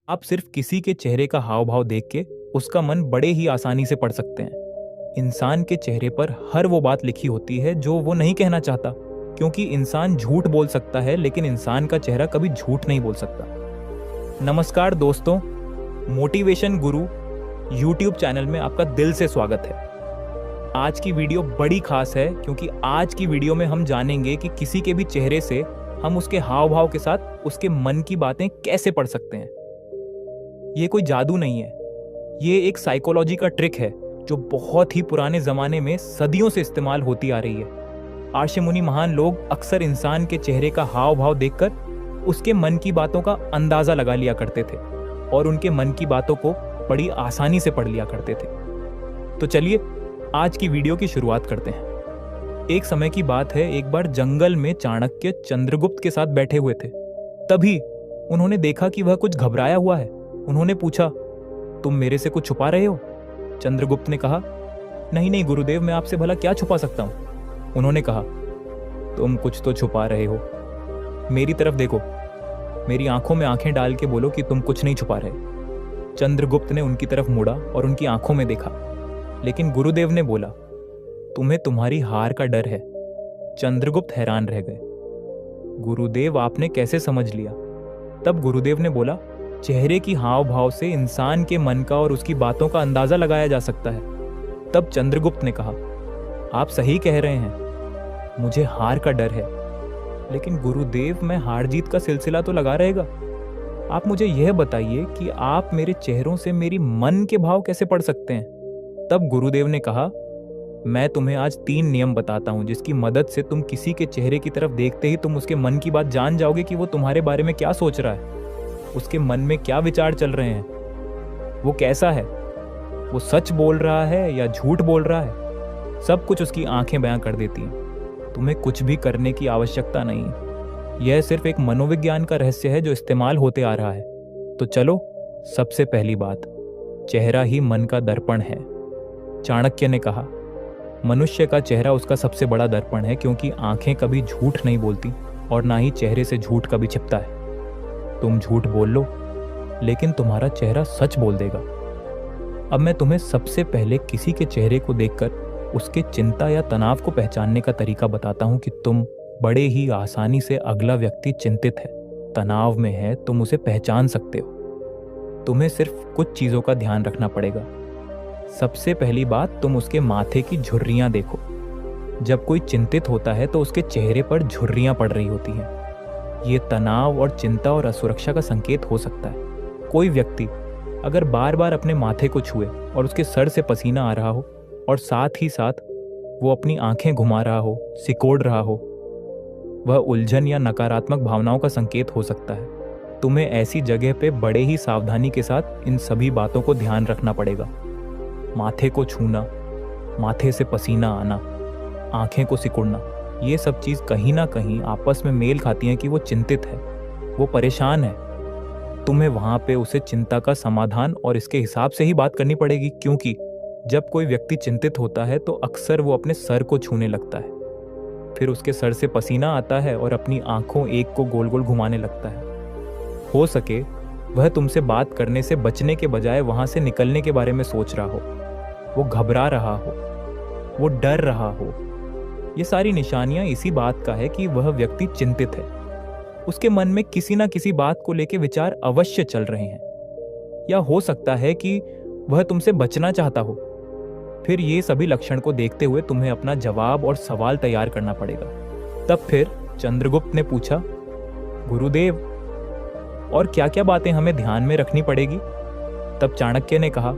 आप सिर्फ किसी के चेहरे का हाव भाव देख के उसका मन बड़े ही आसानी से पढ़ सकते हैं। इंसान के चेहरे पर हर वो बात लिखी होती है जो वो नहीं कहना चाहता, क्योंकि इंसान झूठ बोल सकता है लेकिन इंसान का चेहरा कभी झूठ नहीं बोल सकता। नमस्कार दोस्तों, मोटिवेशन गुरु यूट्यूब चैनल में आपका दिल से स्वागत है। आज की वीडियो बड़ी खास है क्योंकि आज की वीडियो में हम जानेंगे कि किसी के भी चेहरे से हम उसके हाव भाव के साथ उसके मन की बातें कैसे पढ़ सकते हैं। ये कोई जादू नहीं है, ये एक साइकोलॉजी का ट्रिक है जो बहुत ही पुराने जमाने में सदियों से इस्तेमाल होती आ रही है। आर्ष मुनि महान लोग अक्सर इंसान के चेहरे का हाव भाव देखकर उसके मन की बातों का अंदाजा लगा लिया करते थे और उनके मन की बातों को बड़ी आसानी से पढ़ लिया करते थे। तो चलिए आज की वीडियो की शुरुआत करते हैं। एक समय की बात है, एक बार जंगल में चाणक्य चंद्रगुप्त के साथ बैठे हुए थे। तभी उन्होंने देखा कि वह कुछ घबराया हुआ है। उन्होंने पूछा, तुम मेरे से कुछ छुपा रहे हो? चंद्रगुप्त ने कहा, नहीं नहीं गुरुदेव, मैं आपसे भला क्या छुपा सकता हूं। उन्होंने कहा, तुम कुछ तो छुपा रहे हो। मेरी तरफ देखो, मेरी आंखों में आंखें डाल के बोलो कि तुम कुछ नहीं छुपा रहे। चंद्रगुप्त ने उनकी तरफ मुड़ा और उनकी आंखों में देखा, लेकिन गुरुदेव ने बोला, तुम्हें तुम्हारी हार का डर है। चंद्रगुप्त हैरान रह गए। गुरुदेव, आपने कैसे समझ लिया? तब गुरुदेव ने बोला, चेहरे की हाव भाव से इंसान के मन का और उसकी बातों का अंदाजा लगाया जा सकता है। तब चंद्रगुप्त ने कहा, आप सही कह रहे हैं, मुझे हार का डर है, लेकिन गुरुदेव, मैं हार जीत का सिलसिला तो लगा रहेगा। आप मुझे यह बताइए कि आप मेरे चेहरों से मेरी मन के भाव कैसे पढ़ सकते हैं? तब गुरुदेव ने कहा, मैं तुम्हें आज 3 नियम बताता हूं जिसकी मदद से तुम किसी के चेहरे की तरफ देखते ही तुम उसके मन की बात जान जाओगे कि वो तुम्हारे बारे में क्या सोच रहा है, उसके मन में क्या विचार चल रहे हैं, वो कैसा है, वो सच बोल रहा है या झूठ बोल रहा है। सब कुछ उसकी आंखें बयां कर देती हैं। तुम्हें कुछ भी करने की आवश्यकता नहीं। यह सिर्फ एक मनोविज्ञान का रहस्य है जो इस्तेमाल होते आ रहा है। तो चलो, सबसे पहली बात, चेहरा ही मन का दर्पण है। चाणक्य ने कहा, मनुष्य का चेहरा उसका सबसे बड़ा दर्पण है, क्योंकि आंखें कभी झूठ नहीं बोलती और ना ही चेहरे से झूठ कभी छिपता है। तुम झूठ बोल लो, लेकिन तुम्हारा चेहरा सच बोल देगा। अब मैं तुम्हें सबसे पहले किसी के चेहरे को देखकर उसके चिंता या तनाव को पहचानने का तरीका बताता हूं कि तुम बड़े ही आसानी से अगला व्यक्ति चिंतित है, तनाव में है, तुम उसे पहचान सकते हो। तुम्हें सिर्फ कुछ चीजों का ध्यान रखना पड़ेगा। सबसे पहली बात, तुम उसके माथे की झुर्रियां देखो। जब कोई चिंतित होता है तो उसके चेहरे पर झुर्रियां पड़ रही होती हैं। ये तनाव और चिंता और असुरक्षा का संकेत हो सकता है। कोई व्यक्ति अगर बार बार अपने माथे को छुए और उसके सर से पसीना आ रहा हो और साथ ही साथ वो अपनी आंखें घुमा रहा हो, सिकोड़ रहा हो, वह उलझन या नकारात्मक भावनाओं का संकेत हो सकता है। तुम्हें ऐसी जगह पे बड़े ही सावधानी के साथ इन सभी बातों को ध्यान रखना पड़ेगा। माथे को छूना, माथे से पसीना आना, आंखें को सिकुड़ना, ये सब चीज कहीं ना कहीं आपस में मेल खाती हैं कि वो चिंतित है, वो परेशान है। तुम्हें वहां पे उसे चिंता का समाधान और इसके हिसाब से ही बात करनी पड़ेगी, क्योंकि जब कोई व्यक्ति चिंतित होता है तो अक्सर वो अपने सर को छूने लगता है, फिर उसके सर से पसीना आता है और अपनी आंखों एक को गोल गोल घुमाने लगता है। हो सके वह तुमसे बात करने से बचने के बजाय वहां से निकलने के बारे में सोच रहा हो, वो घबरा रहा हो, वो डर रहा हो। ये सारी निशानियां इसी बात का है कि वह व्यक्ति चिंतित है। उसके मन में किसी ना किसी बात को लेकर विचार अवश्य चल रहे हैं, या हो सकता है कि वह तुमसे बचना चाहता हो। फिर ये सभी लक्षण को देखते हुए तुम्हें अपना जवाब और सवाल तैयार करना पड़ेगा। तब फिर चंद्रगुप्त ने पूछा, गुरुदेव, और क्या क्या बातें हमें ध्यान में रखनी पड़ेगी? तब चाणक्य ने कहा,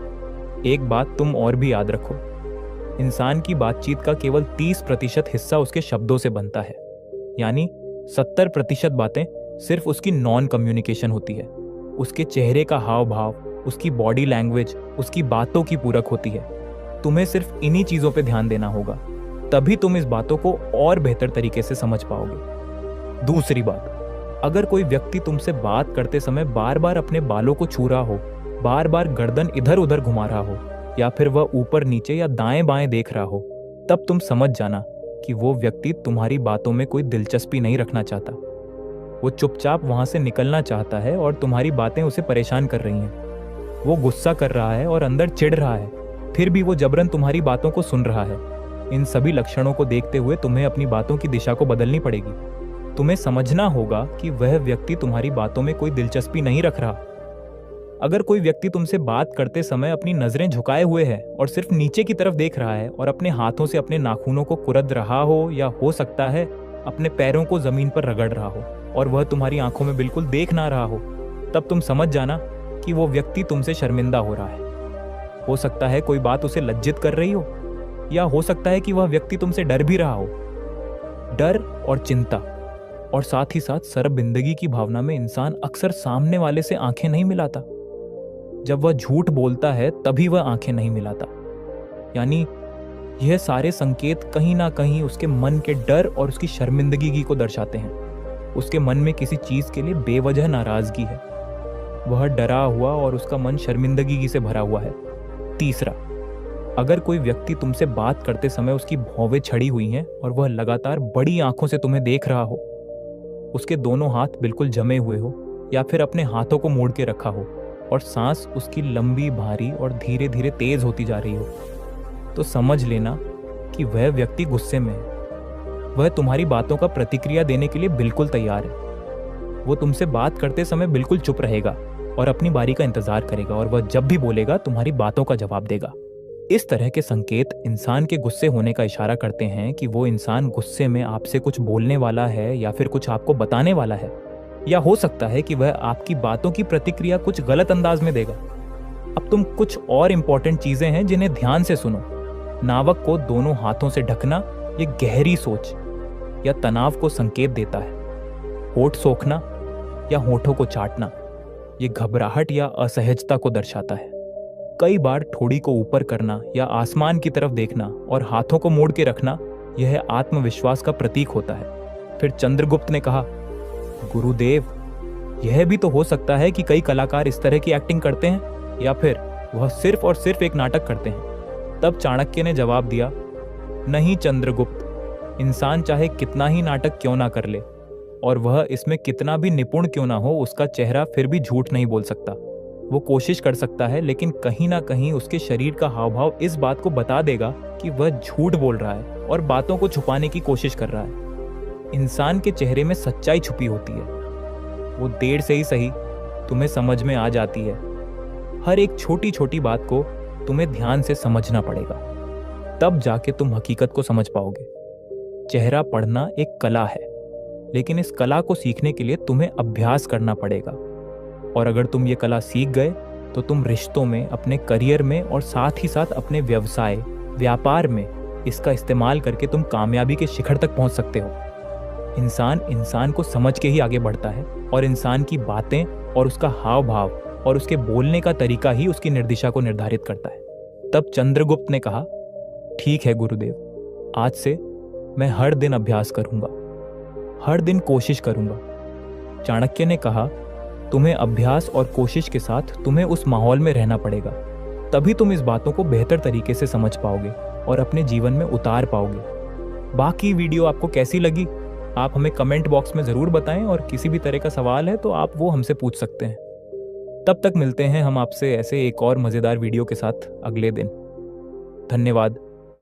एक बात तुम और भी याद रखो, इंसान की बातचीत का केवल 30% हिस्सा उसके शब्दों से बनता है, यानी 70% बातें सिर्फ उसकी नॉन कम्युनिकेशन होती है। उसके चेहरे का हाव भाव, उसकी बॉडी लैंग्वेज उसकी बातों की पूरक होती है। तुम्हें सिर्फ इन्हीं चीजों पे ध्यान देना होगा, तभी तुम इस बातों को और बेहतर तरीके से समझ पाओगे। दूसरी बात, अगर कोई व्यक्ति तुमसे बात करते समय बार बार अपने बालों को छू रहा हो, बार बार गर्दन इधर उधर घुमा रहा हो, या फिर वह ऊपर नीचे या दाएं बाएं देख रहा हो, तब तुम समझ जाना कि वो व्यक्ति तुम्हारी बातों में कोई दिलचस्पी नहीं रखना चाहता। वो चुपचाप वहां से निकलना चाहता है और तुम्हारी बातें उसे परेशान कर रही हैं। वो गुस्सा कर रहा है और अंदर चिढ़ रहा है, फिर भी वो जबरन तुम्हारी बातों को सुन रहा है। इन सभी लक्षणों को देखते हुए तुम्हें अपनी बातों की दिशा को बदलनी पड़ेगी। तुम्हें समझना होगा कि वह व्यक्ति तुम्हारी बातों में कोई दिलचस्पी नहीं रख रहा। अगर कोई व्यक्ति तुमसे बात करते समय अपनी नजरें झुकाए हुए है और सिर्फ नीचे की तरफ देख रहा है और अपने हाथों से अपने नाखूनों को कुरद रहा हो, या हो सकता है अपने पैरों को जमीन पर रगड़ रहा हो, और वह तुम्हारी आंखों में बिल्कुल देख ना रहा हो, तब तुम समझ जाना कि वो व्यक्ति तुमसे शर्मिंदा हो रहा है। हो सकता है कोई बात उसे लज्जित कर रही हो, या हो सकता है कि वह व्यक्ति तुमसे डर भी रहा हो। डर और चिंता और साथ ही साथ शर्मिंदगी की भावना में इंसान अक्सर सामने वाले से आंखें नहीं मिलाता। जब वह झूठ बोलता है तभी वह आंखें नहीं मिलाता। यानी यह सारे संकेत कहीं ना कहीं उसके मन के डर और उसकी शर्मिंदगी को दर्शाते हैं। उसके मन में किसी चीज के लिए बेवजह नाराजगी है। वह डरा हुआ और उसका मन शर्मिंदगी से भरा हुआ है। तीसरा, अगर कोई व्यक्ति तुमसे बात करते समय उसकी भौवें छड़ी हुई हैं और वह लगातार बड़ी आंखों से तुम्हें देख रहा हो, उसके दोनों हाथ बिल्कुल जमे हुए हो, या फिर अपने हाथों को मोड़ के रखा हो और सांस उसकी लंबी, भारी और धीरे धीरे तेज होती जा रही हो, तो समझ लेना कि वह व्यक्ति गुस्से में है। वह तुम्हारी बातों का प्रतिक्रिया देने के लिए बिल्कुल तैयार है। वो तुमसे बात करते समय बिल्कुल चुप रहेगा और अपनी बारी का इंतजार करेगा, और वह जब भी बोलेगा तुम्हारी बातों का जवाब देगा। इस तरह के संकेत इंसान के गुस्से होने का इशारा करते हैं कि वो इंसान गुस्से में आपसे कुछ बोलने वाला है या फिर कुछ आपको बताने वाला है, या हो सकता है कि वह आपकी बातों की प्रतिक्रिया कुछ गलत अंदाज में देगा। अब तुम कुछ और इंपॉर्टेंट चीजें हैं जिन्हें ध्यान से सुनो। नावक को दोनों हाथों से ढकना ये गहरी सोच या तनाव को संकेत देता है। होठ सोखना या होठों को चाटना ये घबराहट या असहजता को दर्शाता है। कई बार ठोड़ी को ऊपर करना या आसमान की तरफ देखना और हाथों को मोड़ के रखना यह आत्मविश्वास का प्रतीक होता है। फिर चंद्रगुप्त ने कहा, गुरुदेव, यह भी तो हो सकता है कि कई कलाकार इस तरह की एक्टिंग करते हैं, या फिर वह सिर्फ और सिर्फ एक नाटक करते हैं। तब चाणक्य ने जवाब दिया, नहीं चंद्रगुप्त, इंसान चाहे कितना ही नाटक क्यों ना कर ले और वह इसमें कितना भी निपुण क्यों ना हो, उसका चेहरा फिर भी झूठ नहीं बोल सकता। वो कोशिश कर सकता है, लेकिन कहीं ना कहीं उसके शरीर का हाव भाव इस बात को बता देगा कि वह झूठ बोल रहा है और बातों को छुपाने की कोशिश कर रहा है। इंसान के चेहरे में सच्चाई छुपी होती है। वो देर से ही सही तुम्हें समझ में आ जाती है। हर एक छोटी छोटी बात को तुम्हें ध्यान से समझना पड़ेगा, तब जाके तुम हकीकत को समझ पाओगे। चेहरा पढ़ना एक कला है, लेकिन इस कला को सीखने के लिए तुम्हें अभ्यास करना पड़ेगा। और अगर तुम ये कला सीख गए तो तुम रिश्तों में, अपने करियर में और साथ ही साथ अपने व्यवसाय, व्यापार में इसका इस्तेमाल करके तुम कामयाबी के शिखर तक पहुंच सकते हो। इंसान को समझ के ही आगे बढ़ता है, और इंसान की बातें और उसका हाव भाव और उसके बोलने का तरीका ही उसकी निर्दिशा को निर्धारित करता है। तब चंद्रगुप्त ने कहा, ठीक है गुरुदेव, आज से मैं हर दिन अभ्यास करूंगा, हर दिन कोशिश करूंगा। चाणक्य ने कहा, तुम्हें अभ्यास और कोशिश के साथ तुम्हें उस माहौल में रहना पड़ेगा, तभी तुम इस बातों को बेहतर तरीके से समझ पाओगे और अपने जीवन में उतार पाओगे। बाकी वीडियो आपको कैसी लगी आप हमें कमेंट बॉक्स में ज़रूर बताएं, और किसी भी तरह का सवाल है तो आप वो हमसे पूछ सकते हैं। तब तक मिलते हैं हम आपसे ऐसे एक और मज़ेदार वीडियो के साथ अगले दिन। धन्यवाद।